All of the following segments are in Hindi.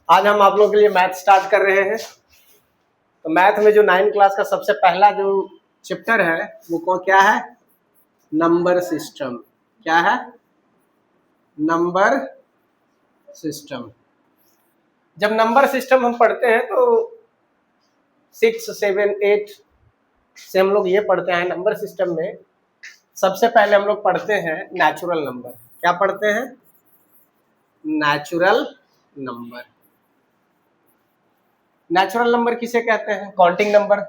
आज हम आप लोगों के लिए मैथ स्टार्ट कर रहे हैं। तो मैथ में जो 9 क्लास का सबसे पहला जो चैप्टर है वो क्या है? Number system. क्या है? Number system. जब नंबर सिस्टम हम पढ़ते हैं तो 6, 7, 8 से हम लोग ये पढ़ते हैं। नंबर सिस्टम में सबसे पहले हम लोग पढ़ते हैं नेचुरल नंबर। क्या पढ़ते हैं? Natural number. नेचुरल नंबर किसे कहते हैं? Counting number.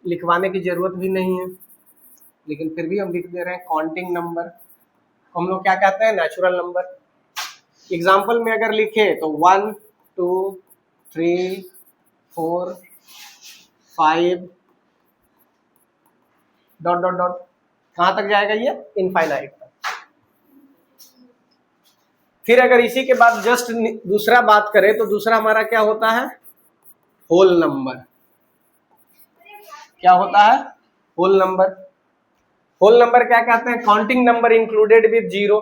लिखवाने की जरूरत भी नहीं है, लेकिन फिर भी हम लिख दे रहे हैं काउंटिंग नंबर। हम लोग क्या कहते हैं? Natural number. एग्जाम्पल में अगर लिखे तो 1, 2, 3, 4, 5 डॉट डॉट डॉट। कहाँ तक जाएगा ये? इनफाइनाइट तक। फिर अगर इसी के बाद जस्ट दूसरा बात करें तो दूसरा हमारा क्या होता है? Whole number. क्या होता है? Whole number. होल नंबर क्या कहते हैं? Counting number included with zero.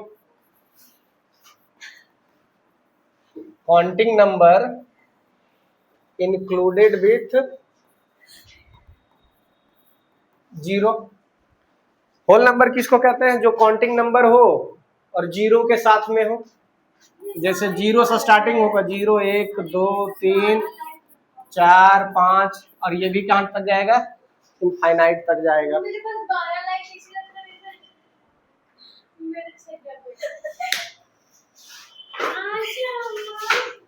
Counting number included with zero. Whole number किसको कहते हैं? जो काउंटिंग नंबर हो और जीरो के साथ में हो। जैसे जीरो से स्टार्टिंग होगा, 0, 1, 2, 3, 4, 5 और ये भी कहाँ तक जाएगा? इनफाइनाइट तक जाएगा।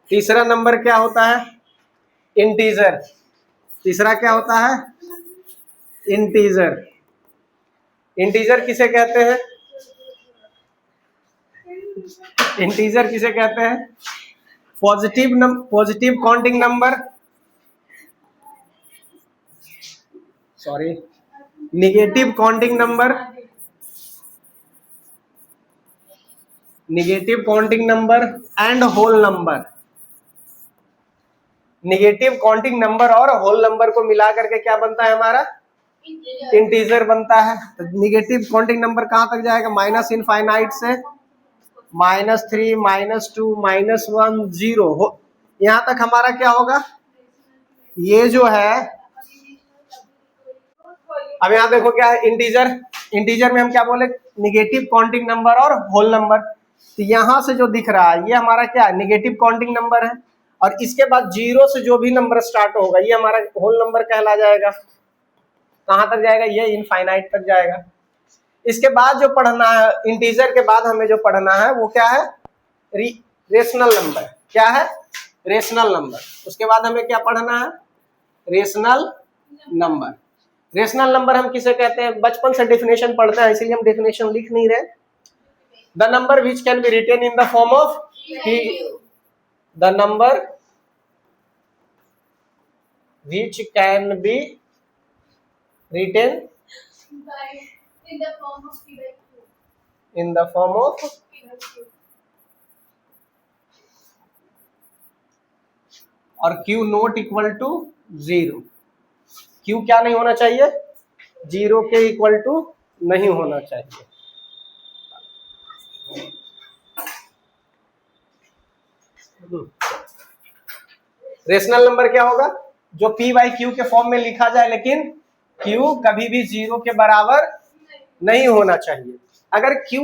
तीसरा नंबर क्या होता है? इंटीजर। तीसरा क्या होता है? इंटीजर। इंटीजर किसे कहते हैं? इंटीजर किसे कहते हैं? Positive counting number, sorry, negative counting number, negative counting number and whole number. Negative counting number और होल नंबर को मिला करके क्या बनता है हमारा? इंटीजर बनता है। तो निगेटिव काउंटिंग नंबर कहाँ तक जाएगा? माइनस इनफाइनाइट से -3, -2, -1, 0 यहाँ तक हमारा क्या होगा? ये जो है, अब यहाँ देखो क्या है? इंटीजर। इंटीजर में हम क्या बोले? निगेटिव काउंटिंग नंबर और होल नंबर। तो यहाँ से जो दिख रहा है ये हमारा क्या है? निगेटिव काउंटिंग नंबर है। और इसके बाद 0 से जो भी नंबर स्टार्ट होगा ये हमारा होल नंबर कहला जाएगा। कहाँ तक जाएगा? ये इनफाइनाइट तक जाएगा। इसके बाद जो पढ़ना है, इंटीजर के बाद हमें जो पढ़ना है वो क्या है? Rational number. क्या है? Rational number. उसके बाद हमें क्या पढ़ना है? Rational number. रेशनल नंबर हम किसे कहते हैं? बचपन से डेफिनेशन पढ़ते हैं, इसीलिए हम डेफिनेशन लिख नहीं रहे। The number which can be written in the form of the number which can be written in the form of और Q not equal to 0। Q क्या नहीं होना चाहिए? 0 के इक्वल टू नहीं होना चाहिए। रेशनल नंबर क्या होगा? जो P बाई Q के फॉर्म में लिखा जाए, लेकिन Q कभी भी 0 के बराबर नहीं होना चाहिए। अगर Q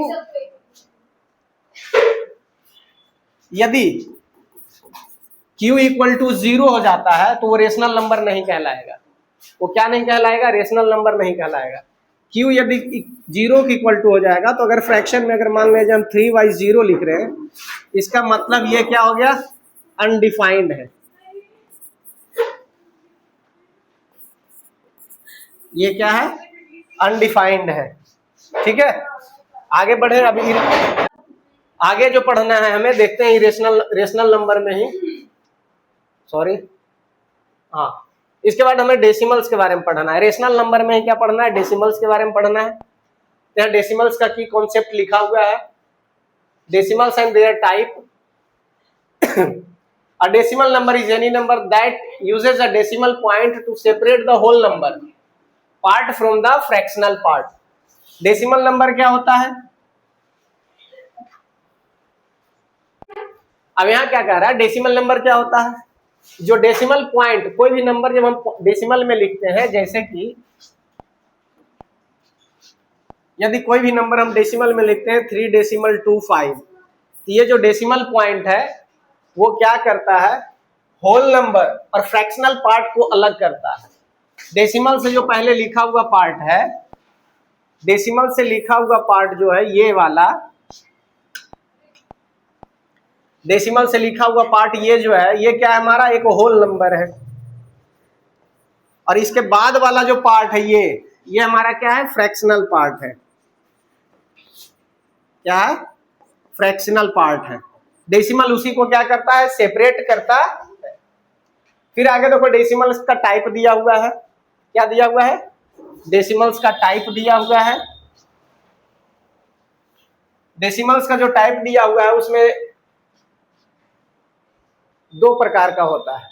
यदि Q इक्वल टू 0 हो जाता है तो वो रेशनल नंबर नहीं कहलाएगा। वो क्या नहीं कहलाएगा? रेशनल नंबर नहीं कहलाएगा। Q यदि 0 के इक्वल टू हो जाएगा तो अगर फ्रैक्शन में अगर मान लीजिए हम 3/0 लिख रहे हैं, इसका मतलब ये क्या हो गया? अनडिफाइंड है। ये क्या है? अनडिफाइंड है। ठीक है, आगे बढ़े। अभी आगे जो पढ़ना है हमें, देखते हैं रेशनल नंबर में ही, सॉरी, हाँ, इसके बाद हमें डेसिमल्स के बारे में पढ़ना है। रेशनल नंबर में ही क्या पढ़ना है? डेसिमल्स के बारे में पढ़ना है। यहाँ डेसिमल्स का की कॉन्सेप्ट लिखा हुआ है। Decimals and their type. A decimal number is any number that uses a decimal point to separate the whole number part from the fractional part. Decimal number क्या होता है? अब यहाँ क्या कह रहा है, डेसिमल नंबर क्या होता है, जो डेसिमल पॉइंट, कोई भी नंबर जब हम डेसिमल में लिखते हैं, जैसे कि यदि कोई भी नंबर हम डेसिमल में लिखते हैं 3.25, तो ये जो डेसिमल पॉइंट है वो क्या करता है, होल नंबर और फ्रैक्शनल पार्ट को अलग करता है। डेसिमल से जो पहले लिखा हुआ पार्ट है, डेसिमल से लिखा हुआ पार्ट जो है ये वाला, डेसिमल से लिखा हुआ पार्ट ये जो है, ये क्या है हमारा, एक होल नंबर है। और इसके बाद वाला जो पार्ट है ये हमारा क्या है, फ्रैक्शनल पार्ट है। क्या है, फ्रैक्शनल पार्ट है। डेसिमल उसी को क्या करता है, सेपरेट करता है। फिर आगे देखो डेसिमल्स का टाइप दिया हुआ है, क्या दिया हुआ है, डेसिमल्स का टाइप दिया हुआ है। डेसिमल्स का जो टाइप दिया हुआ है उसमें दो प्रकार का होता है।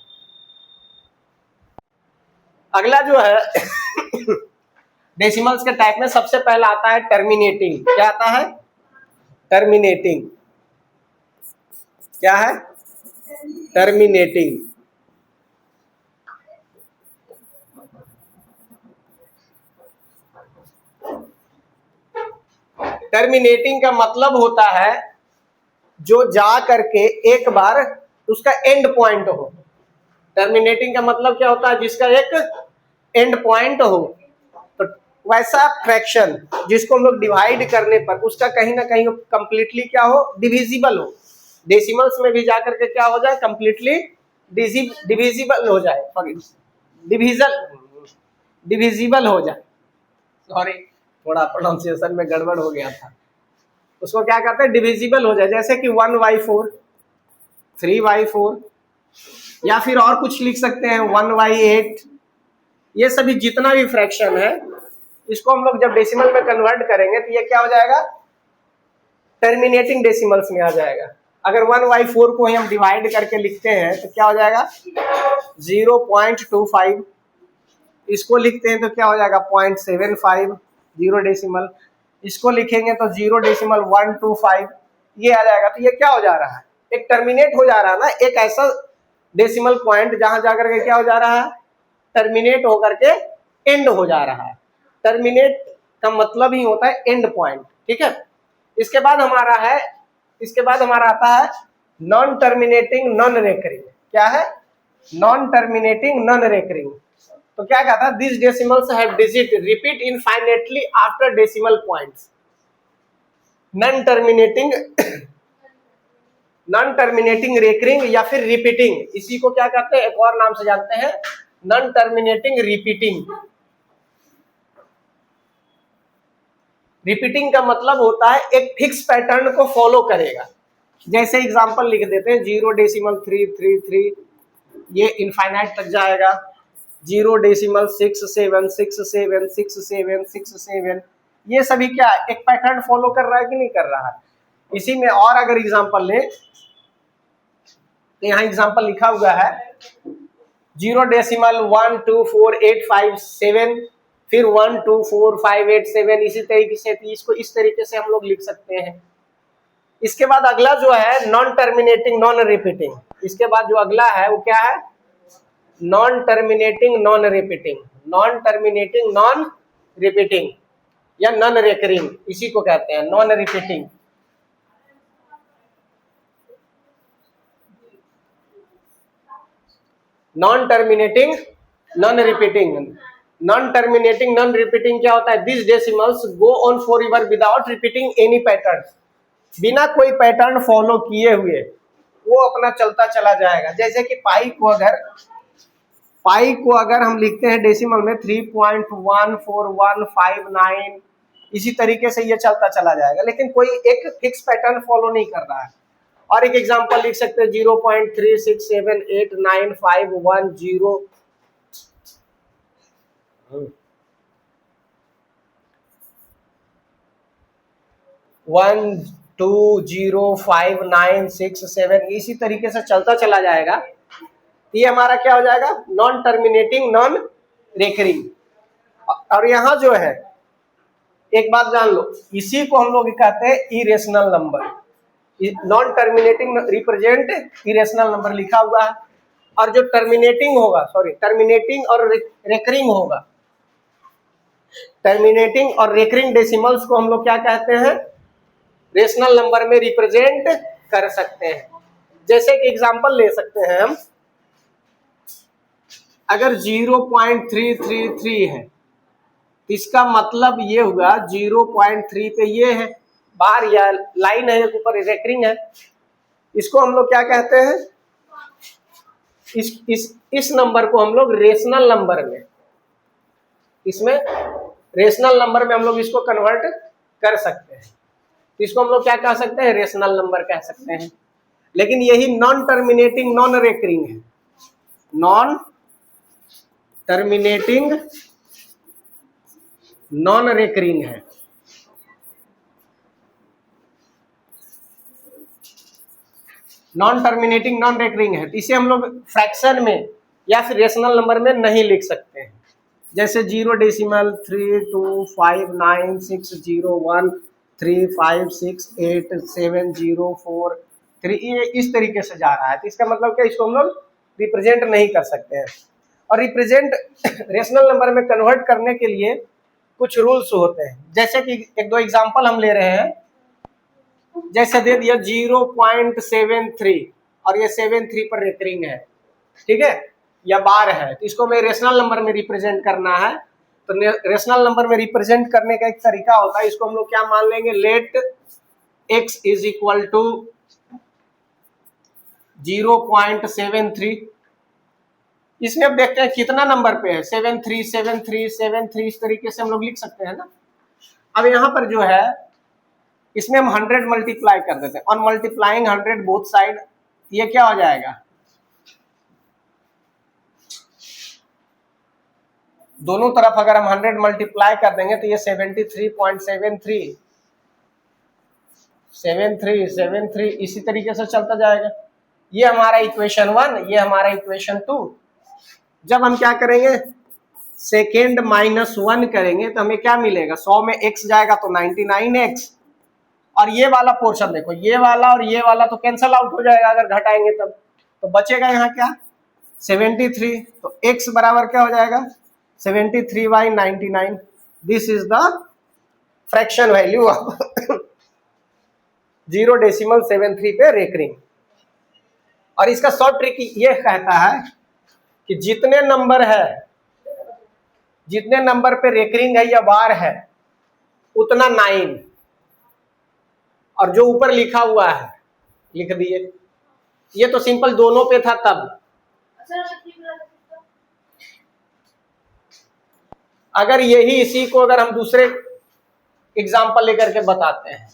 अगला जो है डेसिमल्स के टाइप में सबसे पहला आता है टर्मिनेटिंग। क्या आता है, टर्मिनेटिंग। क्या है, टर्मिनेटिंग। टर्मिनेटिंग का मतलब होता है जो जा करके एक बार उसका एंड पॉइंट हो। टर्मिनेटिंग का मतलब क्या होता है, जिसका एक एंड पॉइंट हो। तो वैसा फ्रैक्शन जिसको हम लोग डिवाइड करने पर उसका कहीं ना कहीं कंप्लीटली क्या हो, डिविजिबल हो। डेसिमल्स में भी जाकर के क्या हो जाए, कंप्लीटली डिविजिबल हो जाए, डिविजिबल हो जाए। सॉरी, थोड़ा प्रोनाउंसिएशन में गड़बड़ हो गया था। उसको क्या कहते हैं, डिविजिबल हो जाए। जैसे कि 1/4, 3/4, या फिर और कुछ लिख सकते हैं 1/8। ये सभी जितना भी फ्रैक्शन है इसको हम लोग जब डेसिमल में कन्वर्ट करेंगे तो ये क्या हो जाएगा, टर्मिनेटिंग डेसिमल्स में आ जाएगा। अगर 1/4 को ही हम डिवाइड करके लिखते हैं तो क्या हो जाएगा, 0.25। इसको लिखते हैं तो क्या हो जाएगा, 0.75, 0 डेसिमल। इसको लिखेंगे तो 0.125, ये आ जाएगा। तो ये क्या हो जा रहा है, एक टर्मिनेट हो जा रहा है ना, एक ऐसा डेसिमल पॉइंट जहां जाकर के क्या हो जा रहा है, टर्मिनेट होकर के एंड हो जा रहा है। टर्मिनेट का मतलब ही होता है एंड पॉइंट, ठीक है। इसके बाद हमारा आता है नॉन टर्मिनेटिंग नॉन रेकरिंग। क्या है, नॉन टर्मिनेटिंग नॉन रेकरिंग। तो क्या कहता है, this decimals have digit repeat infinitely after decimal points. Non terminating recurring या फिर रिपीटिंग, इसी को क्या कहते हैं, एक और नाम से जानते हैं, नॉन टर्मिनेटिंग रिपीटिंग। रिपीटिंग का मतलब होता है एक फिक्स पैटर्न को फॉलो करेगा। जैसे एग्जांपल लिख देते हैं 0.333, ये इनफाइनाइट तक जाएगा। 0.676767, ये सभी क्या एक पैटर्न फॉलो कर रहा है कि नहीं कर रहा है। इसी में और अगर एग्जांपल ले तो यहाँ एग्जांपल लिखा हुआ है 0.124857, फिर 124587। इसी तरीके से इसको इस तरीके से हम लोग लिख सकते हैं। इसके बाद अगला जो है नॉन टर्मिनेटिंग नॉन रिपीटिंग। इसके बाद जो अगला है वो क्या है, non terminating non repeating. Non terminating non repeating या नॉन रेकरिंग, इसी को कहते हैं non repeating. Non terminating non repeating. Non terminating non repeating क्या होता है, this decimals go on for ever without repeating any pattern. बिना कोई पैटर्न फॉलो किए हुए वो अपना चलता चला जाएगा। जैसे कि पाई को अगर हम लिखते हैं डेसिमल में 3.14159, इसी तरीके से ये चलता चला जाएगा, लेकिन कोई एक फिक्स पैटर्न फॉलो नहीं कर रहा है। और एक एग्जांपल लिख सकते हैं 0.36789510, 1205967, इसी तरीके से चलता चला जाएगा। ये हमारा क्या हो जाएगा, नॉन टर्मिनेटिंग नॉन रेकरिंग। और यहाँ जो है एक बात जान लो, इसी को हम लोग कहते हैं irrational number. Non terminating represent irrational number लिखा हुआ है। और जो टर्मिनेटिंग होगा, सॉरी टर्मिनेटिंग और रेकरिंग होगा, टर्मिनेटिंग और रेकरिंग डेसिमल्स को हम लोग क्या कहते हैं, रेशनल नंबर में रिप्रेजेंट कर सकते हैं। जैसे कि एग्जांपल ले सकते हैं हम, अगर 0.333 है तो इसका मतलब ये हुआ 0.3 पे ये है बार या लाइन है, ऊपर रेकरिंग है, इसको हम लोग क्या कहते हैं, इस नंबर को हम लोग रेशनल नंबर में, इसमें रेशनल नंबर में हम लोग इसको कन्वर्ट कर सकते हैं। तो इसको हम लोग क्या कह सकते हैं, रेशनल नंबर कह सकते हैं। लेकिन यही नॉन टर्मिनेटिंग नॉन रेकरिंग है, नॉन टर्मिनेटिंग नॉन रेकरिंग है। नॉन टर्मिनेटिंग नॉन रेकरिंग है, तो इसे हम लोग फ्रैक्शन में या फिर रेशनल नंबर में नहीं लिख सकते हैं। जैसे 0.325960135684 ये इस तरीके से जा रहा है, तो इसका मतलब क्या, इसको हम लोग रिप्रेजेंट नहीं कर सकते हैं। और रिप्रेजेंट रेशनल नंबर में कन्वर्ट करने के लिए कुछ रूल्स होते हैं। जैसे कि एक दो एग्जांपल हम ले रहे हैं, जैसे दे दिया 0.73 और ये 73 पर रेकरिंग है, ठीक है, या बार है, तो इसको हमें रेशनल नंबर में रिप्रेजेंट करना है। तो रेशनल नंबर में रिप्रेजेंट करने का एक तरीका होता है, इसको हम लोग क्या मान लेंगे, let x is equal to 0.73। इसमें अब देखते हैं कितना नंबर पे है, 73 73 73, इस तरीके से हम लोग लिख सकते हैं ना। अब यहाँ पर जो है इसमें हम 100 मल्टीप्लाई कर देते हैं, और मल्टीप्लाइंग 100 बोथ साइड, ये क्या हो जाएगा, दोनों तरफ अगर हम 100 मल्टीप्लाई कर देंगे तो ये 73.73 73 इसी तरीके से चलता जाएगा। ये हमारा इक्वेशन 1, ये हमारा इक्वेशन 2। जब हम क्या करेंगे, सेकेंड -1 करेंगे तो हमें क्या मिलेगा, 100 में x जाएगा तो 99x, और ये वाला पोर्शन देखो, ये वाला और ये वाला तो कैंसल आउट हो जाएगा अगर घटाएंगे तब, तो बचेगा यहाँ क्या 73। तो x बराबर क्या हो जाएगा 73/99। This is the fraction value of 0.73 पे रेकरिंग। और इसका शॉर्ट ट्रिक ये कहता है कि जितने नंबर पे रेकरिंग है या बार है उतना 9, और जो ऊपर लिखा हुआ है लिख दिए। ये तो सिंपल दोनों पे था तब, अगर यही इसी को अगर हम दूसरे एग्जांपल लेकर के बताते हैं,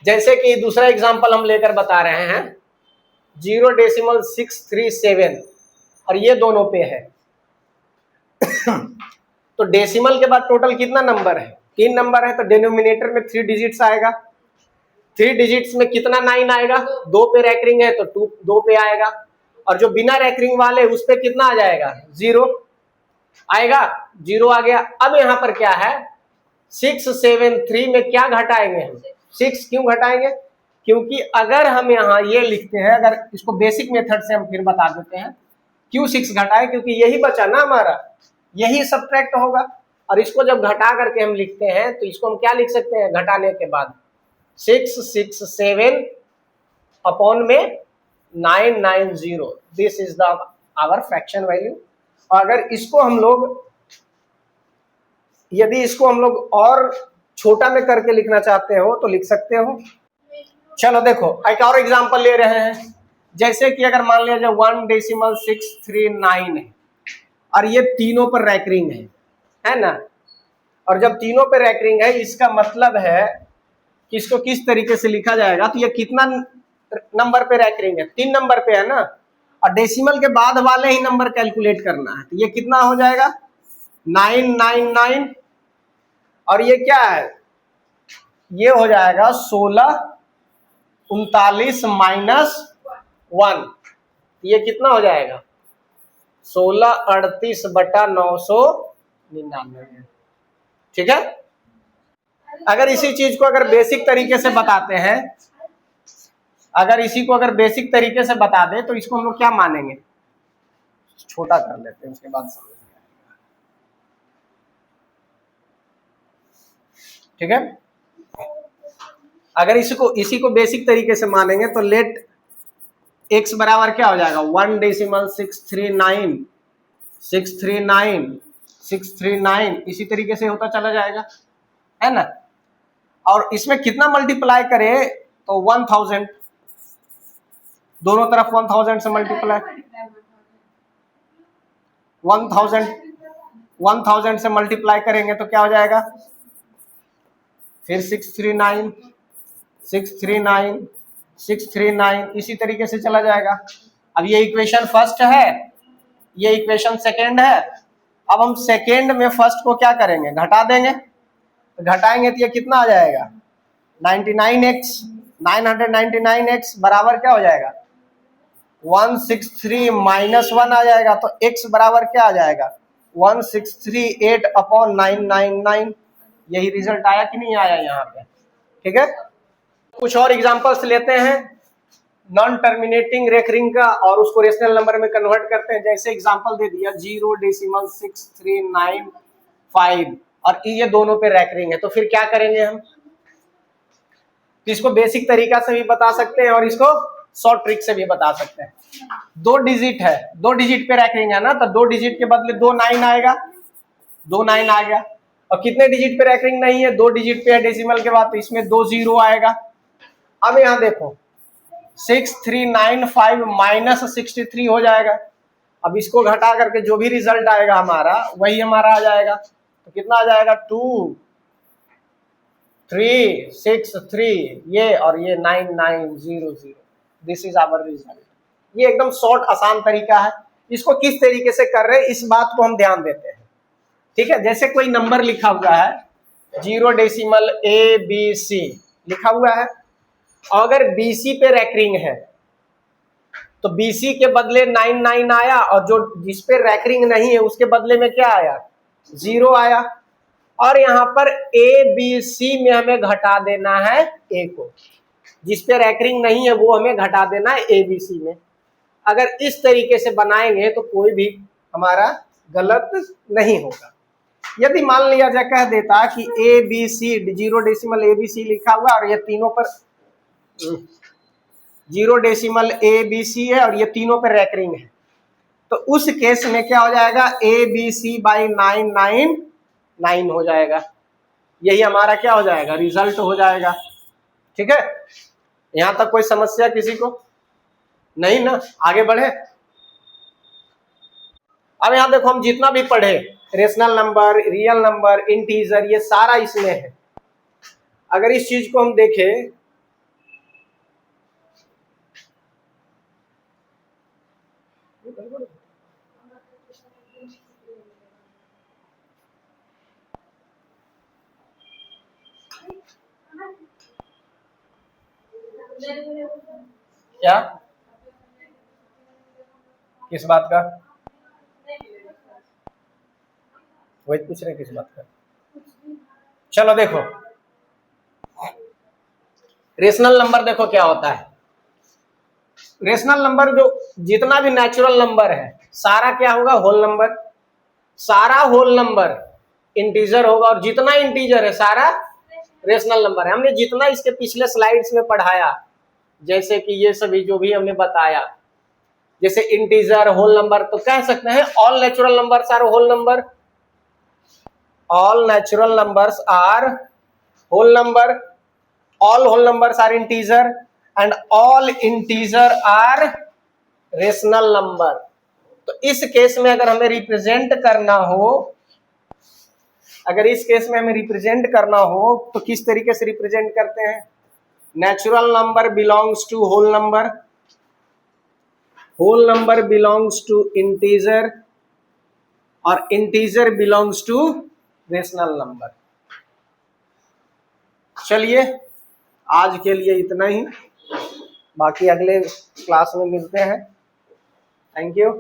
जैसे कि दूसरा एग्जांपल हम लेकर बता रहे हैं 0.637 और ये दोनों पे है तो डेसिमल के बाद टोटल कितना नंबर है, 3 नंबर है, तो डिनोमिनेटर में 3 डिजिट्स आएगा। 3 डिजिट्स में कितना 9 आएगा, 2 पे रेकरिंग है तो 2 पे आएगा, और जो बिना रेकरिंग वाले उस पे कितना आ जाएगा, 0 आएगा, 0 आ गया। अब यहाँ पर क्या है 673 में क्या घटाएंगे हम, 6 क्यों घटाएंगे, क्योंकि अगर हम यहाँ ये लिखते हैं, अगर इसको बेसिक मेथड से हम फिर बता देते हैं क्यों 6 घटाए, क्योंकि यही बचा ना हमारा, यही सब्ट्रैक्ट होगा। और इसको जब घटा करके हम लिखते हैं तो इसको हम क्या लिख सकते हैं, घटाने के बाद 667 अपॉन में 990, this is the our fraction value. अगर इसको हम लोग, यदि इसको हम लोग और छोटा में करके लिखना चाहते हो तो लिख सकते हो। चलो देखो एक और एग्जांपल ले रहे हैं, जैसे कि अगर मान लिया जाए 1.639 है और ये तीनों पर रैकरिंग है ना, और जब तीनों पर रैकरिंग है इसका मतलब है कि इसको किस तरीके से लिखा जाएगा, तो ये कितना नंबर पे रैकरिंग है, 3 नंबर पे है ना, और डेसिमल के बाद वाले ही नंबर कैलकुलेट करना है, तो ये कितना हो जाएगा 999, और ये क्या है, ये हो जाएगा 1639 -1, ये कितना हो जाएगा 1638/999। ठीक है। अगर इसी चीज को अगर बेसिक तरीके से बताते हैं, अगर इसी को अगर बेसिक तरीके से बता दे तो इसको हम लोग क्या मानेंगे, छोटा कर लेते हैं उसके बाद समझ में आएगा। ठीक है, अगर इसी को बेसिक तरीके से मानेंगे तो लेट x बराबर क्या हो जाएगा 1.639 इसी तरीके से होता चला जाएगा, है ना। और इसमें कितना मल्टीप्लाई करे तो 1000, दोनों तरफ 1000 से मल्टीप्लाई, 1000 से मल्टीप्लाई करेंगे तो क्या हो जाएगा, फिर 639 इसी तरीके से चला जाएगा। अब ये इक्वेशन फर्स्ट है, ये इक्वेशन सेकेंड है। अब हम सेकेंड में फर्स्ट को क्या करेंगे, घटा देंगे, तो घटाएंगे तो ये कितना आ जाएगा 999x बराबर क्या हो जाएगा 163 माइनस 1 आ जाएगा, तो x बराबर क्या आ जाएगा 1638/999। यही रिजल्ट आया कि नहीं आया यहाँ पे। ठीक है, कुछ और एग्जांपल्स लेते हैं नॉन टर्मिनेटिंग रेकरिंग का और उसको रेशनल नंबर में कन्वर्ट करते हैं। जैसे एग्जांपल दे दिया 0.6395 और ये दोनों पे रेकरिंग है, तो फिर क्या करेंगे हम, इसको बेसिक तरीका से भी बता सकते हैं और इसको शॉर्ट ट्रिक से भी बता सकते हैं। 2 डिजिट है, 2 डिजिट पे रैकरिंग है ना, तो 2 डिजिट के बदले 2 9 आएगा, 2 9 आ गया। और कितने डिजिट पे रैकरिंग नहीं है, 2 डिजिट पे है डेसिमल के बाद, तो इसमें 2 0 आएगा। अब यहाँ देखो 6395 माइनस 63 हो जाएगा। अब इसको घटा करके जो भी रिजल्ट आएगा हमारा वही हमारा आ जाएगा, तो कितना आ जाएगा 2363 ये और ये 9900। This is our result. ये एकदम शॉर्ट आसान तरीका है। इसको किस तरीके से कर रहे हैं इस बात को हम ध्यान देते हैं। ठीक है, जैसे कोई नंबर लिखा हुआ है 0.ABC लिखा हुआ है, अगर BC पे रैकरिंग है तो BC के बदले 99 आया और जो जिस पे रैकरिंग नहीं है उसके बदले में क्या आया 0 आया। और यहाँ पर ABC में हमें घटा देना है A को, जिस पे रैकरिंग नहीं है वो हमें घटा देना है ABC में। अगर इस तरीके से बनाएंगे तो कोई भी हमारा गलत नहीं होगा। यदि मान लिया जाए कह देता कि ABC 0.ABC लिखा हुआ और ये तीनों पर 0.ABC है और ये तीनों पर रैकरिंग है, तो उस केस में क्या हो जाएगा ABC/999 हो जाएगा। यही हमारा क्या हो जाएगा रिजल्ट हो जाएगा। ठीक है, यहां तक कोई समस्या किसी को नहीं ना, आगे बढ़े। अब यहां देखो हम जितना भी पढ़े rational number, real number, integer, ये सारा इसमें है। अगर इस चीज को हम देखें क्या, किस बात का, वही पूछ रहे किस बात का। चलो देखो रेशनल नंबर देखो क्या होता है। रेशनल नंबर जो जितना भी नेचुरल नंबर है सारा क्या होगा होल नंबर, सारा होल नंबर इंटीजर होगा और जितना इंटीजर है सारा रेशनल नंबर है। हमने जितना इसके पिछले स्लाइड्स में पढ़ाया, जैसे कि ये सभी जो भी हमने बताया, जैसे इंटीजर, होल नंबर, तो कह सकते हैं all natural numbers are whole number, all natural numbers are whole number, all whole numbers are integer and all integer are rational number. तो इस केस में अगर हमें रिप्रेजेंट करना हो, अगर इस केस में हमें रिप्रेजेंट करना हो तो किस तरीके से रिप्रेजेंट करते हैं, natural number belongs to whole number, whole number belongs to integer और integer belongs to rational number. चलिए आज के लिए इतना ही, बाकी अगले क्लास में मिलते हैं। Thank you.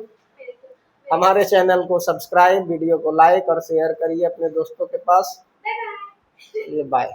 हमारे चैनल को सब्सक्राइब, वीडियो को लाइक और शेयर करिए अपने दोस्तों के पास। ये बाय।